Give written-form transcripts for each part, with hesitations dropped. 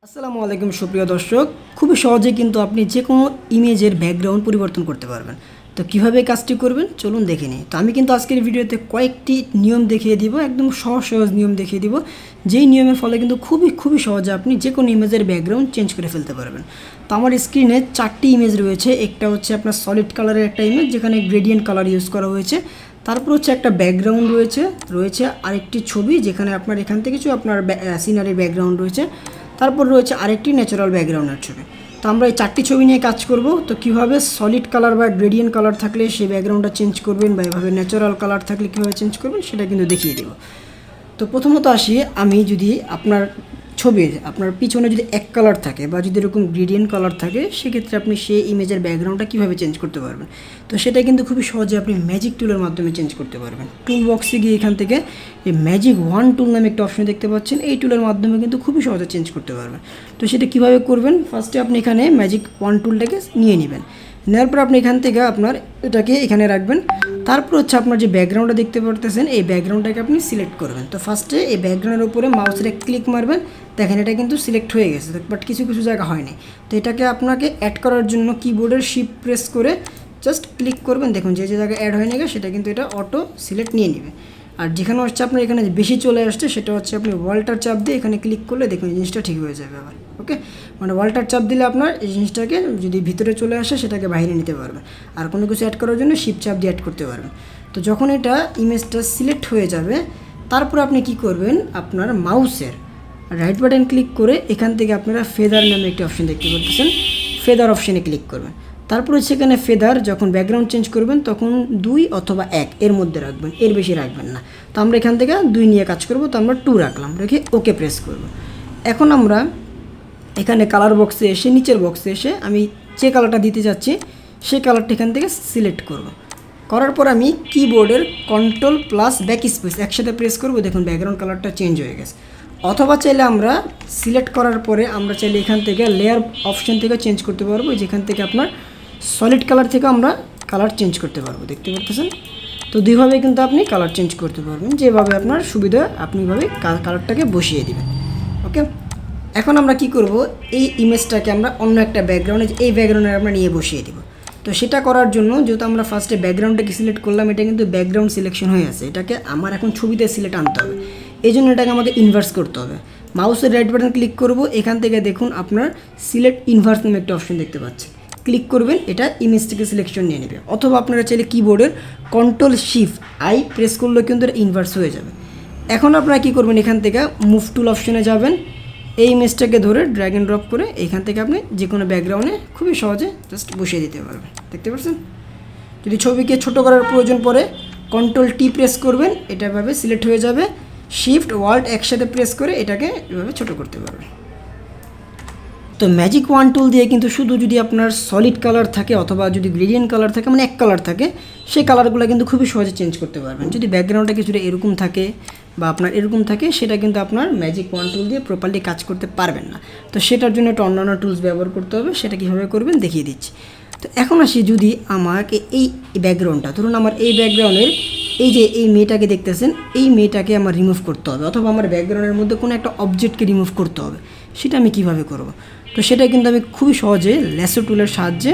আসসালামু আলাইকুম সুপ্রিয় দর্শক, খুবই সহজে কিন্তু আপনি যে কোনো ইমেজের ব্যাকগ্রাউন্ড পরিবর্তন করতে পারবেন। তো কিভাবে কাজটি করবেন চলুন দেখে নিই। তো আমি কিন্তু আজকের ভিডিওতে কয়েকটি নিয়ম দেখিয়ে দিব, একদম সহজ নিয়ম দেখিয়ে দিব, যেই নিয়মের ফলে কিন্তু খুবই সহজে আপনি যে কোনো ইমেজের ব্যাকগ্রাউন্ড চেঞ্জ করে ফেলতে পারবেন। তো আমার স্ক্রিনে 4টি ইমেজ রয়েছে। একটা হচ্ছে আপনার সলিড কালারের একটা ইমেজ যেখানে গ্রেডিয়েন্ট কালার ইউজ করা হয়েছে। তারপর হচ্ছে একটা ব্যাকগ্রাউন্ড রয়েছে আরেকটি ছবি যেখানে আপনার এখান থেকে কিছু আপনার সিনারি ব্যাকগ্রাউন্ড রয়েছে। তারপর রয়েছে আরেকটি ন্যাচারাল ব্যাকগ্রাউন্ডের ছবি। তো আমরা এই 4টি ছবি নিয়ে কাজ করব। তো কীভাবে সলিড কালার বা গ্রেডিয়েন্ট কালার থাকলে সেই ব্যাকগ্রাউন্ডটা চেঞ্জ করবেন বা এভাবে ন্যাচারাল কালার থাকলে কীভাবে চেঞ্জ করবেন সেটা কিন্তু দেখিয়ে দেব। তো প্রথমত আসি, আমি যদি আপনার ছবির আপনার পিছনে যদি এক কালার থাকে বা যদি এরকম গ্রেডিয়েন্ট কালার থাকে, সেক্ষেত্রে আপনি সেই ইমেজের ব্যাকগ্রাউন্ডটা কীভাবে চেঞ্জ করতে পারবেন। তো সেটা কিন্তু খুবই সহজে আপনি ম্যাজিক টুলের মাধ্যমে চেঞ্জ করতে পারবেন। টুল বক্সে গিয়ে এখান থেকে এই ম্যাজিক ওয়ান টুল নামে একটা অপশন দেখতে পাচ্ছেন, এই টুলের মাধ্যমে কিন্তু খুবই সহজে চেঞ্জ করতে পারবেন। তো সেটা কীভাবে করবেন, ফার্স্টে আপনি এখানে ম্যাজিক ওয়ান টুলটাকে নিয়ে নেবেন। নেওয়ার পর আপনি এখান থেকে আপনার এটাকে এখানে রাখবেন। তারপর হচ্ছে আপনার যে ব্যাকগ্রাউন্ডটা দেখতে পারতেছেন, এই ব্যাকগ্রাউন্ডটাকে আপনি সিলেক্ট করবেন। তো ফার্স্টে এই ব্যাকগ্রাউন্ডের উপরে মাউসের ক্লিক মারবেন, দেখেন এটা কিন্তু সিলেক্ট হয়ে গেছে, বাট কিছু জায়গা হয়নি। তো এটাকে আপনাকে অ্যাড করার জন্য কিবোর্ডের শিফট প্রেস করে জাস্ট ক্লিক করবেন। দেখুন যে জায়গায় অ্যাড হয়ে গেছে সেটা কিন্তু এটা অটো সিলেক্ট নিয়ে নেবে। আর যেখানে হচ্ছে আপনার এখানে বেশি চলে আসছে সেটা হচ্ছে আপনি ওয়ালটার চাপ দিয়ে এখানে ক্লিক করলে দেখুন এই জিনিসটা ঠিক হয়ে যাবে আবার। ওকে, মানে ওয়ালটার চাপ দিলে আপনার এই জিনিসটাকে যদি ভিতরে চলে আসে সেটাকে বাইরে নিতে পারবেন। আর কোনো কিছু অ্যাড করার জন্য শিফট চাপ দিয়ে অ্যাড করতে পারবেন। তো যখন এটা ইমেজটা সিলেক্ট হয়ে যাবে, তারপর আপনি কি করবেন, আপনার মাউসের রাইট বাটন ক্লিক করে এখান থেকে আপনারা ফেদার নামে একটি অপশন দেখতে পাচ্ছেন, ফেদার অপশানে ক্লিক করবেন। তারপরে সেখানে ফেদার যখন ব্যাকগ্রাউন্ড চেঞ্জ করবেন তখন 2 অথবা 1 এর মধ্যে রাখবেন, এর বেশি রাখবেন না। তো আমরা এখান থেকে 2 নিয়ে কাজ করব, তো আমরা 2 রাখলাম, রেখে ওকে প্রেস করব। এখন আমরা এখানে কালার বক্সে এসে নিচের বক্সে এসে আমি যে কালারটা দিতে যাচ্ছি সেই কালারটা এখান থেকে সিলেক্ট করব। করার পর আমি কিবোর্ডের কন্ট্রোল প্লাস ব্যাক স্পেস একসাথে প্রেস করব, দেখুন ব্যাকগ্রাউন্ড কালারটা চেঞ্জ হয়ে গেছে। অথবা চাইলে আমরা সিলেক্ট করার পরে আমরা চাইলে এখান থেকে লেয়ার অপশন থেকে চেঞ্জ করতে পারবো, যেখান থেকে আপনার সলিড কালার থেকে আমরা কালার চেঞ্জ করতে পারবো, দেখতে পাচ্ছেন। তো দুইভাবে কিন্তু আপনি কালার চেঞ্জ করতে পারবেন, যেভাবে আপনার সুবিধা আপনিভাবে কালারটাকে বসিয়ে দিবেন। ওকে, এখন আমরা কি করব, এই ইমেজটাকে আমরা অন্য একটা ব্যাকগ্রাউন্ডে এই ব্যাকগ্রাউন্ডে আমরা নিয়ে বসিয়ে দেব। তো সেটা করার জন্য যেহেতু আমরা ফার্স্টে ব্যাকগ্রাউন্ডটাকে সিলেক্ট করলাম, এটা কিন্তু ব্যাকগ্রাউন্ড সিলেকশন হয়ে আছে, এটাকে আমার এখন ছবিতে সিলেক্ট আনতে হবে। এই জন্য এটাকে আমাকে ইনভার্স করতে হবে। মাউসের রাইট বাটন ক্লিক করব, এখান থেকে দেখুন আপনার সিলেক্ট ইনভার্স নামে একটা অপশন দেখতে পাচ্ছেন, ক্লিক করবেন, এটা ইমেজ থেকে সিলেকশন নিয়ে নেবে। অথবা আপনারা চাইলে কিবোর্ডের কন্ট্রোল শিফট আই প্রেস করলেও কিন্তু এটা ইনভার্স হয়ে যাবে। এখন আপনারা কী করবেন, এখান থেকে মুভ টুল অপশনে যাবেন, এই ইমেজটাকে ধরে ড্র্যাগ অ্যান্ড ড্রপ করে এখান থেকে আপনি যে কোনো ব্যাকগ্রাউন্ডে খুবই সহজে জাস্ট বসিয়ে দিতে পারবেন, দেখতে পাচ্ছেন। যদি ছবিকে ছোট করার প্রয়োজন পড়ে কন্ট্রোল টি প্রেস করবেন, এটা এভাবে সিলেক্ট হয়ে যাবে। শিফট ওয়াল্ট একসাথে প্রেস করে এটাকে এভাবে ছোট করতে পারবেন। তো ম্যাজিক ওয়ান টুল দিয়ে কিন্তু শুধু যদি আপনার সলিড কালার থাকে অথবা যদি গ্রেডিয়েন্ট কালার থাকে, মানে এক কালার থাকে, সেই কালারগুলো কিন্তু খুবই সহজে চেঞ্জ করতে পারবেন। যদি ব্যাকগ্রাউন্ডটা কিছুটা এরকম থাকে বা আপনার এরকম থাকে, সেটা কিন্তু আপনার ম্যাজিক ওয়ান টুল দিয়ে প্রপারলি কাজ করতে পারবেন না। তো সেটার জন্য একটা অন্যান্য টুলস ব্যবহার করতে হবে, সেটা কীভাবে করবেন দেখিয়ে দিচ্ছি। তো এখন আসি, যদি আমাকে এই ব্যাকগ্রাউন্ডটা, ধরুন আমার এই ব্যাকগ্রাউন্ডের এই যে এই মেয়েটাকে দেখতেছেন, এই মেয়েটাকে আমার রিমুভ করতে হবে, অথবা আমার ব্যাকগ্রাউন্ডের মধ্যে কোনো একটা অবজেক্টকে রিমুভ করতে হবে, সেটা আমি কীভাবে করব। তো সেটা কিন্তু আমি খুবই সহজে ল্যাসো টুলের সাহায্যে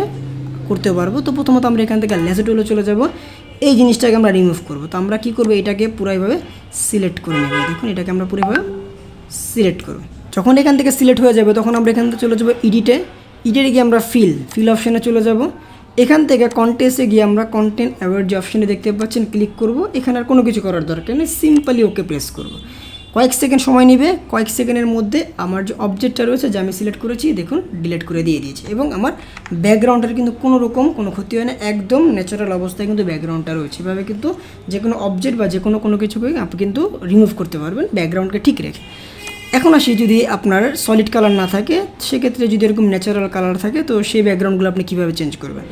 করতে পারবো। তো প্রথমত আমরা এখান থেকে ল্যাসো টুলে চলে যাব, এই জিনিসটাকে আমরা রিমুভ করব। তো আমরা কী করবো, এটাকে পুরোভাবে সিলেক্ট করে নেব। দেখুন এটাকে আমরা পুরোভাবে সিলেক্ট করব। যখন এখান থেকে সিলেক্ট হয়ে যাবে তখন আমরা এখান থেকে চলে যাবো এডিটে গিয়ে আমরা ফিল অপশানে চলে যাব। এখান থেকে কন্টেন্টে গিয়ে আমরা কন্টেন্ট অ্যাওয়ার্ড যে অপশানে দেখতে পাচ্ছেন ক্লিক করব। এখানে আর কোনো কিছু করার দরকার নেই, সিম্পলি ওকে প্রেস করব। কয়েক সেকেন্ড সময় নেবে, কয়েক সেকেন্ডের মধ্যে আমার যে অবজেক্টটা রয়েছে যে আমি সিলেক্ট করেছি, দেখুন ডিলিট করে দিয়ে দিয়েছি, এবং আমার ব্যাকগ্রাউন্ডের কিন্তু কোনো রকম কোনো ক্ষতি হয় না, একদম ন্যাচারাল অবস্থায় কিন্তু ব্যাকগ্রাউন্ডটা রয়েছে। এভাবে কিন্তু যে কোনো অবজেক্ট বা যে কোনো কিছুকে আপনি কিন্তু রিমুভ করতে পারবেন ব্যাকগ্রাউন্ডকে ঠিক রেখে। এখন আসি, যদি আপনার সলিড কালার না থাকে, সেক্ষেত্রে যদি এরকম ন্যাচারাল কালার থাকে, তো সেই ব্যাকগ্রাউন্ডগুলো আপনি কীভাবে চেঞ্জ করবেন,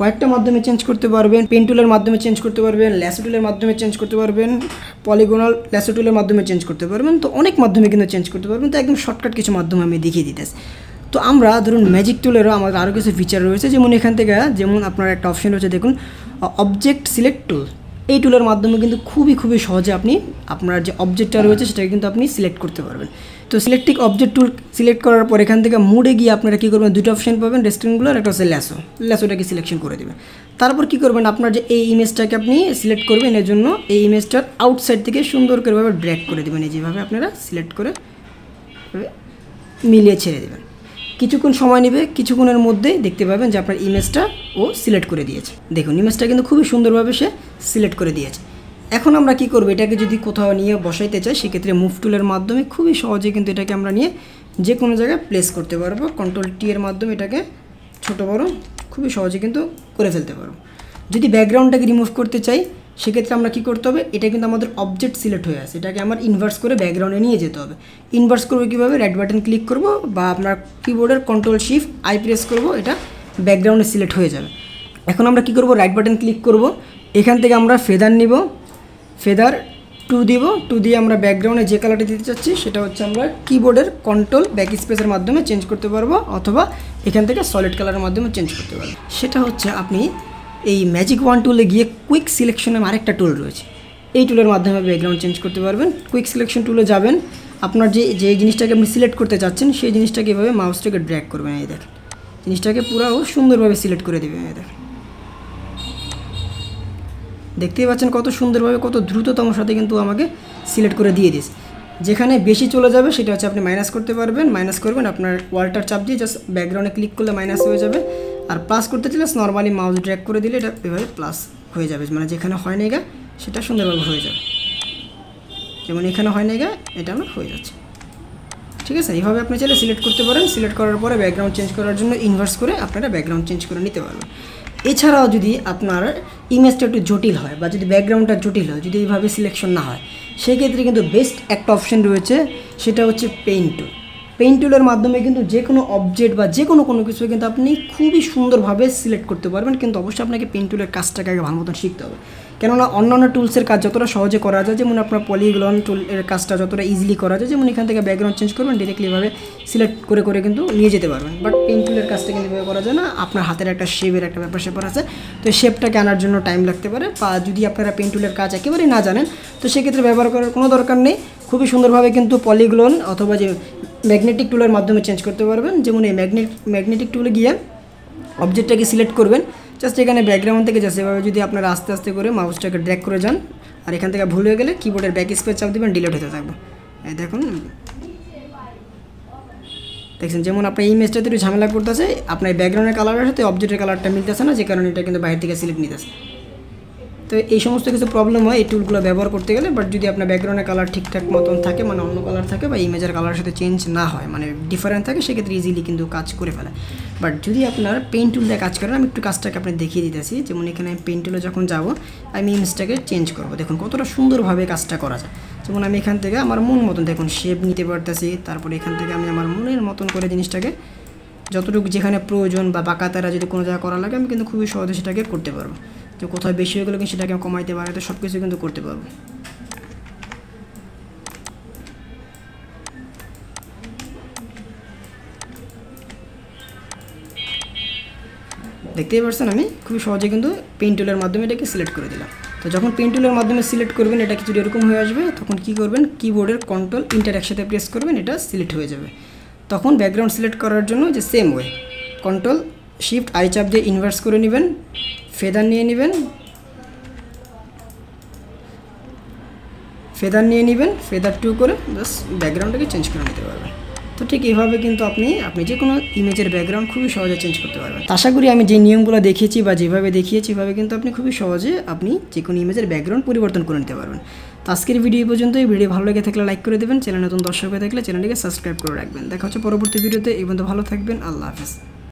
কয়েকটা মাধ্যমে চেঞ্জ করতে পারবেন। পেন টুলের মাধ্যমে চেঞ্জ করতে পারবেন, ল্যাসো টুলের মাধ্যমে চেঞ্জ করতে পারবেন, পলিগোনাল ল্যাসো টুলের মাধ্যমে চেঞ্জ করতে পারবেন। তো অনেক মাধ্যমে কিন্তু চেঞ্জ করতে পারবেন। তো একদম শর্টকাট কিছু মাধ্যমে আমি দেখিয়ে দিতেছি। তো আমরা ধরুন ম্যাজিক টুলেরও আমাদের আরও কিছু ফিচার রয়েছে, যেমন এখান থেকে যেমন আপনার একটা অপশন রয়েছে, দেখুন অবজেক্ট সিলেক্ট টুল। এই টুলের মাধ্যমে কিন্তু খুবই সহজে আপনি আপনার যে অবজেক্টটা রয়েছে সেটাকে কিন্তু আপনি সিলেক্ট করতে পারবেন। তো সিলেক্টিং অবজেক্ট টুল সিলেক্ট করার পর এখান থেকে মুডে গিয়ে আপনারা কী করবেন, দুটো অপশন পাবেন রেস্টুরেন্টগুলোর, একটা হচ্ছে ল্যাসোটাকে সিলেকশন করে দেবেন। তারপর কী করবেন, আপনার যে এই ইমেজটাকে আপনি সিলেক্ট করবেন, এর জন্য এই ইমেজটার আউটসাইড থেকে সুন্দর করেভাবে ড্র্যাগ করে দেবেন। এই যেভাবে আপনারা সিলেক্ট করে মিলিয়ে ছেড়ে দেবেন। কিছুক্ষণ সময় নেবে, কিছুক্ষণের মধ্যেই দেখতে পাবেন যে আপনার ইমেজটা ও সিলেক্ট করে দিয়েছে। দেখুন ইমেজটা কিন্তু খুবই সুন্দরভাবে সে সিলেক্ট করে দিয়েছে। এখন আমরা কি করব, এটাকে যদি কোথাও নিয়ে বসাইতে চাই সেক্ষেত্রে মুভ টুলের মাধ্যমে খুবই সহজে কিন্তু এটাকে আমরা নিয়ে যে কোনো জায়গায় প্লেস করতে পারবো। কন্ট্রোল টি এর মাধ্যমে এটাকে ছোট বড় খুবই সহজে কিন্তু করে ফেলতে পারবো। যদি ব্যাকগ্রাউন্ডটাকে রিমুভ করতে চাই সেক্ষেত্রে আমরা কী করতে হবে, এটা কিন্তু আমাদের অবজেক্ট সিলেক্ট হয়ে আছে, এটাকে আমার ইনভার্স করে ব্যাকগ্রাউন্ডে নিয়ে যেতে হবে। ইনভার্স করবো কীভাবে, রাইট বাটন ক্লিক করব বা আপনার কিবোর্ডের কন্ট্রোল শিফট আই প্রেস করব, এটা ব্যাকগ্রাউন্ডে সিলেক্ট হয়ে যাবে। এখন আমরা কী করব, রাইট বাটন ক্লিক করব, এখান থেকে আমরা ফেদার নিব, ফেদার 2 দিব, 2 দিয়ে আমরা ব্যাকগ্রাউন্ডে যে কালারটা দিতে চাচ্ছি সেটা হচ্ছে আমরা কিবোর্ডের কন্ট্রোল ব্যাক স্পেসের মাধ্যমে চেঞ্জ করতে পারবো, অথবা এখান থেকে সলিড কালারের মাধ্যমে চেঞ্জ করতে পারবো। সেটা হচ্ছে আপনি এই ম্যাজিক ওয়ান টুলে গিয়ে কুইক সিলেকশনে আরেকটা টুল রয়েছে, এই টুলের মাধ্যমে ব্যাকগ্রাউন্ড চেঞ্জ করতে পারবেন। কুইক সিলেকশন টুলে যাবেন, আপনার যে জিনিসটাকে আপনি সিলেক্ট করতে চাচ্ছেন সেই জিনিসটাকে এভাবে মাউসটাকে ড্র্যাগ করবেন, এই দেখেন জিনিসটাকে পুরো সুন্দরভাবে সিলেক্ট করে দেবেন। এই দেখেন দেখতেই পাচ্ছেন কত সুন্দরভাবে কত দ্রুততম সাথে কিন্তু আমাকে সিলেক্ট করে দিয়ে দিয়েছে। যেখানে বেশি চলে যাবে সেটা হচ্ছে আপনি মাইনাস করতে পারবেন, মাইনাস করবেন আপনার ওয়ালটার চাপ দিয়ে জাস্ট ব্যাকগ্রাউন্ডে ক্লিক করলে মাইনাস হয়ে যাবে। আর প্লাস করতে চাইলে নর্মালি মাউস ড্র্যাগ করে দিলে এটা এভাবে প্লাস হয়ে যাবে, মানে যেখানে হয় না গা সেটা সুন্দরভাবে হয়ে যাবে, যেমন এখানে হয় না গা এটা আমার হয়ে যাচ্ছে। ঠিক আছে, এইভাবে আপনি চাইলে সিলেক্ট করতে পারেন। সিলেক্ট করার পরে ব্যাকগ্রাউন্ড চেঞ্জ করার জন্য ইনভার্স করে আপনারা ব্যাকগ্রাউন্ড চেঞ্জ করে নিতে পারবেন। এছাড়াও যদি আপনার ইমেজটা একটু জটিল হয় বা যদি ব্যাকগ্রাউন্ডটা জটিল হয়, যদি এইভাবে সিলেকশন না হয়, সেক্ষেত্রে কিন্তু বেস্ট একটা অপশন রয়েছে, সেটা হচ্ছে পেইন্ট টুল। পেইন্ট টুলের মাধ্যমে কিন্তু যে কোনো অবজেক্ট বা যে কোনো কিছু কিন্তু আপনি খুবই সুন্দরভাবে সিলেক্ট করতে পারবেন, কিন্তু অবশ্যই আপনাকে পেইন্ট টুলের কাজটাকে আগে ভালো মতন শিখতে হবে। কেননা অন্যান্য টুলসের কাজ যতটা সহজে করা যায়, যেমন আপনার পলিগন টুলের কাজটা যতটা ইজিলি করা যায়, যেমন এখান থেকে ব্যাকগ্রাউন্ড চেঞ্জ করবেন ডিরেক্টলি এভাবে সিলেক্ট করে করে কিন্তু নিয়ে যেতে পারবেন। বাট পেইন্ট টুলের কাজটা কিন্তু এভাবে করা যায় না, আপনার হাতের একটা শেপের একটা ব্যাপার স্যাপার আছে, তো শেপটাকে আনার জন্য টাইম লাগতে পারে। বা যদি আপনারা পেইন্ট টুলের কাজ একেবারেই না জানেন তো সেক্ষেত্রে ব্যবহার করার কোনো দরকার নেই, খুবই সুন্দরভাবে কিন্তু পলিগন অথবা যে ম্যাগনেটিক টুলের মাধ্যমে চেঞ্জ করতে পারবেন। যেমন এই ম্যাগনেটিক টুলে গিয়ে অবজেক্টটাকে সিলেক্ট করবেন, জাস্ট এখানে ব্যাকগ্রাউন্ড থেকে জাস্ট এভাবে যদি আপনারা আস্তে আস্তে করে মাউসটাকে ড্র্যাগ করে যান, আর এখান থেকে ভুল হয়ে গেলে কিবোর্ডের ব্যাক স্পেস চাপ দেবেন, ডিলিট হতে থাকবে। এই দেখুন দেখছেন, যেমন আপনার ইমেজটাতে একটু ঝামেলা করতেছে, আপনার ব্যাকগ্রাউন্ডের কালারের সাথে অবজেক্টের কালারটা মিলতেছে না, যে কারণে এটা কিন্তু বাইরে থেকে সিলেক্ট নিতেছে। তো এই সমস্ত কিছু প্রবলেম হয় এই টুলগুলো ব্যবহার করতে গেলে। বাট যদি আপনার ব্যাকগ্রাউন্ডের কালার ঠিকঠাক মতন থাকে, মানে অন্য কালার থাকে বা ইমেজের কালারের সাথে চেঞ্জ না হয়, মানে ডিফারেন্ট থাকে, সেক্ষেত্রে ইজিলি কিন্তু কাজ করে ফেলে। বাট যদি আপনার পেইন্ট টুল দিয়ে কাজ করেন, আমি একটু কাজটাকে আপনি দেখিয়ে দিতেছি। যেমন এখানে আমি পেইন্ট টুলে যখন যাব, আমি ইমেজটাকে চেঞ্জ করবো, দেখুন কতটা সুন্দরভাবে কাজটা করা যায়। যেমন আমি এখান থেকে আমার মন মতন দেখুন শেপ নিতে পারতেছি, তারপরে এখান থেকে আমি আমার মনের মতন করে জিনিসটাকে যতটুকু যেখানে প্রয়োজন বা বাঁকাতারা যদি কোনো জায়গা করা লাগে আমি কিন্তু খুবই সহজে সেটাকে করতে পারবো। তো কোথাও বেশি হয়ে গেলে কিন্তু সেটাকে কমাইতে পারে, তো সব কিছু কিন্তু করতে পারবো। দেখতেই পাচ্ছেন আমি খুবই সহজে কিন্তু পেইন্ট টুলের মাধ্যমে এটাকে সিলেক্ট করে দিলাম। তো যখন পেইন্ট টুলের মাধ্যমে সিলেক্ট করবেন, এটা কিছু এরকম হয়ে আসবে, তখন কি করবেন, কিবোর্ডের কন্ট্রোল ইন্টার একসাথে প্রেস করবেন, এটা সিলেক্ট হয়ে যাবে। তখন ব্যাকগ্রাউন্ড সিলেক্ট করার জন্য যে same way control shift I চাপ দিয়ে ইনভার্স করে নেবেন, ফেদার নিয়ে নেবেন, ফেদার 2 করে জাস্ট ব্যাকগ্রাউন্ডটাকে চেঞ্জ করে নিতে পারবেন। তো ঠিক এইভাবে কিন্তু আপনি যে কোনো ইমেজের ব্যাকগ্রাউন্ড খুবই সহজে চেঞ্জ করতে পারবেন। আশা করি আমি যে নিয়মগুলো দেখিয়েছি বা যেভাবে দেখিয়েছি এভাবে কিন্তু আপনি খুবই সহজে যে কোনো ইমেজের ব্যাকগ্রাউন্ড পরিবর্তন করে নিতে পারবেন। তো আজকের ভিডিও পর্যন্ত। এই ভিডিও ভালো লেগে থাকলে লাইক করে দেবেন, চ্যানেল নতুন দর্শক হয়ে থাকলে চ্যানেলটিকে সাবস্ক্রাইব করে রাখবেন। দেখা হচ্ছে পরবর্তী ভিডিওতে। এই পর্যন্ত ভালো থাকবেন, আল্লাহ হাফেজ।